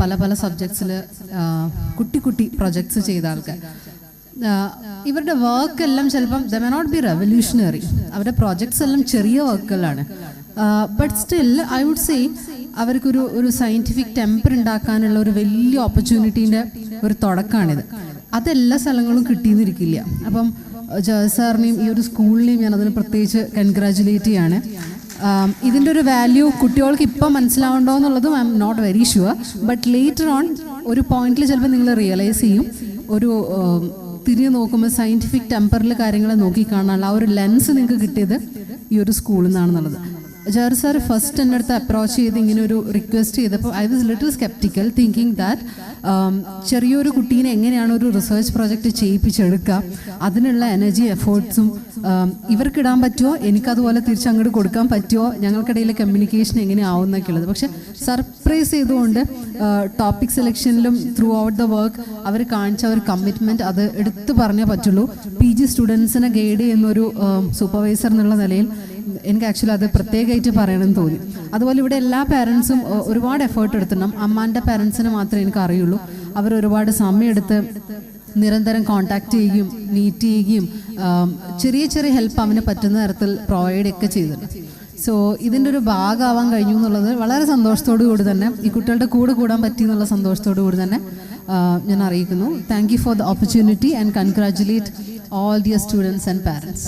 പല പല സബ്ജക്ട്സിൽ കുട്ടി കുട്ടി പ്രൊജക്ട്സ് ചെയ്ത ആൾക്കാർ. ഇവരുടെ വർക്ക് എല്ലാം ചിലപ്പം they may not be revolutionary, അവരുടെ പ്രോജക്ട്സ് എല്ലാം ചെറിയ വർക്കുകളാണ്. But still I would say അവർക്കൊരു സയൻറ്റിഫിക് ടെമ്പർ ഉണ്ടാക്കാനുള്ള ഒരു വലിയ ഓപ്പർച്യൂണിറ്റീൻ്റെ ഒരു തുടക്കമാണിത്. അതെല്ലാ സ്ഥലങ്ങളും കിട്ടിയെന്നിരിക്കില്ല. അപ്പം സാറിനെയും ഈ ഒരു സ്കൂളിനെയും ഞാൻ അതിന് പ്രത്യേകിച്ച് കൺഗ്രാജുലേറ്റ് ചെയ്യാണ്. ഇതിൻ്റെ ഒരു വാല്യൂ കുട്ടികൾക്ക് ഇപ്പം മനസ്സിലാവുണ്ടോ എന്നുള്ളതും I am not very sure. But later on ഒരു പോയിന്റിൽ ചിലപ്പോൾ നിങ്ങൾ റിയലൈസ് ചെയ്യും, ഒരു തിരിഞ്ഞു നോക്കുമ്പോൾ സയൻറ്റിഫിക് ടെമ്പറിൽ കാര്യങ്ങളെ നോക്കിക്കാണാനുള്ള ആ ഒരു ലെൻസ് നിങ്ങൾക്ക് കിട്ടിയത് ഈ ഒരു സ്കൂളിൽ നിന്നാണെന്നുള്ളത്. ജാർ സാർ ഫസ്റ്റ് എൻ്റെ അടുത്ത് അപ്രോച്ച് ചെയ്ത് ഇങ്ങനെ ഒരു റിക്വസ്റ്റ് ചെയ്തപ്പോൾ I was little sceptical, thinking that ചെറിയൊരു കുട്ടീനെ എങ്ങനെയാണ് ഒരു റിസർച്ച് പ്രോജക്റ്റ് ചെയ്യിപ്പിച്ചെടുക്കുക, അതിനുള്ള എനർജി എഫേർട്സും ഇവർക്കിടാൻ പറ്റുമോ, എനിക്കതുപോലെ തിരിച്ചങ്ങോട്ട് കൊടുക്കാൻ പറ്റുമോ, ഞങ്ങൾക്കിടയിലെ കമ്മ്യൂണിക്കേഷൻ എങ്ങനെയാവും എന്നൊക്കെ ഉള്ളത്. പക്ഷെ സർപ്രൈസ് ചെയ്തുകൊണ്ട് ടോപ്പിക് സെലക്ഷനിലും ത്രൂ ഔട്ട് ദ വർക്ക് അവർ കാണിച്ച ഒരു കമ്മിറ്റ്മെൻറ്റ് അത് എടുത്തു പറഞ്ഞേ പറ്റുള്ളൂ. PG സ്റ്റുഡൻസിനെ ഗൈഡ് ചെയ്യുന്നൊരു സൂപ്പർവൈസർ എന്നുള്ള നിലയിൽ എനിക്ക് ആക്ച്വലി അത് പ്രത്യേകമായിട്ട് പറയണമെന്ന് തോന്നി. അതുപോലെ ഇവിടെ എല്ലാ പാരൻസും ഒരുപാട് എഫേർട്ട് എടുത്തിടണം. അമ്മാൻ്റെ പാരൻസിനെ മാത്രമേ എനിക്ക് അറിയുള്ളൂ. അവർ ഒരുപാട് സമയമെടുത്ത് നിരന്തരം കോൺടാക്റ്റ് ചെയ്യുകയും മീറ്റ് ചെയ്യുകയും ചെറിയ ചെറിയ ഹെൽപ്പ് അവന് പറ്റുന്ന തരത്തിൽ പ്രൊവൈഡ് ഒക്കെ ചെയ്തിട്ടുണ്ട്. സോ ഇതിൻ്റെ ഒരു ഭാഗമാവാൻ കഴിഞ്ഞു എന്നുള്ളത് വളരെ സന്തോഷത്തോടു കൂടി തന്നെ, ഈ കുട്ടികളുടെ കൂടെ കൂടാൻ പറ്റി എന്നുള്ള സന്തോഷത്തോടു കൂടി തന്നെ ഞാൻ അറിയിക്കുന്നു. Thank you for the opportunity and congratulate all dear students and parents.